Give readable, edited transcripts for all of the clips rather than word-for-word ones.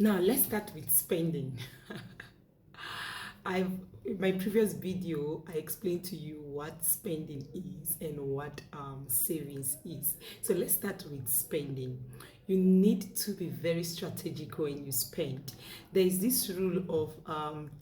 Now let's start with spending. I've in my previous video I explained to you what spending is and what savings is. So let's start with spending. You need to be very strategic when you spend. There is this rule of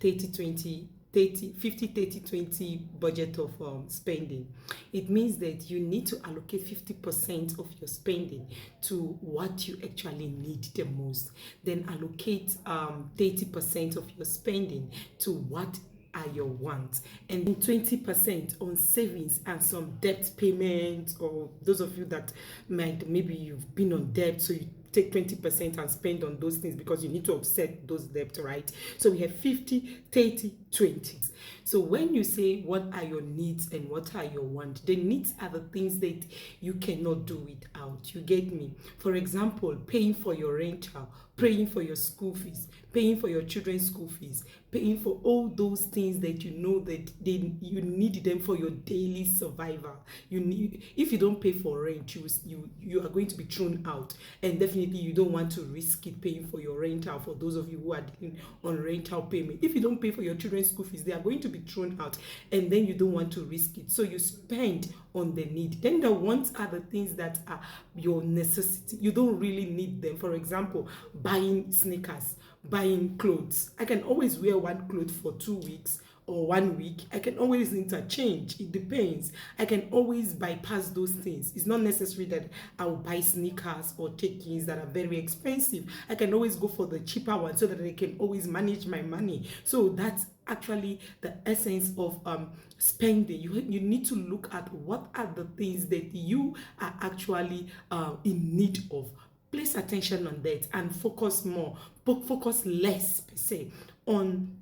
30 20 30 50 30 20 budget of spending. It means that you need to allocate 50% of your spending to what you actually need the most, then allocate 30% of your spending to what are your wants, and 20% on savings and some debt payments, or those of you that might maybe you've been on debt, so you take 20% and spend on those things because you need to offset those debts, right? So we have 50, 30, 20. So when you say what are your needs and what are your wants, the needs are the things that you cannot do without. You get me? For example, paying for your rental, paying for your school fees, paying for your children's school fees, paying for all those things that you know that you need them for your daily survival. You need, if you don't pay for rent, you are going to be thrown out, and definitely you don't want to risk it paying for your rental. For those of you who are dealing on rental payment, if you don't pay for your children's school fees, they are going to be thrown out, and then you don't want to risk it, so you spend on the need. Then the wants are the things that are your necessity. You don't really need them. For example, buying sneakers, buying clothes. I can always wear one cloth for 2 weeks or 1 week. I can always interchange. It depends. I can always bypass those things. It's not necessary that I'll buy sneakers or take things that are very expensive. I can always go for the cheaper one so that I can always manage my money. So that's actually the essence of spending. You need to look at what are the things that you are actually in need of. Place attention on that and focus more, focus less per se on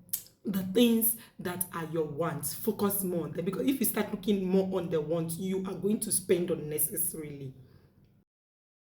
the things that are your wants. Focus more on them, because if you start looking more on the wants, you are going to spend unnecessarily.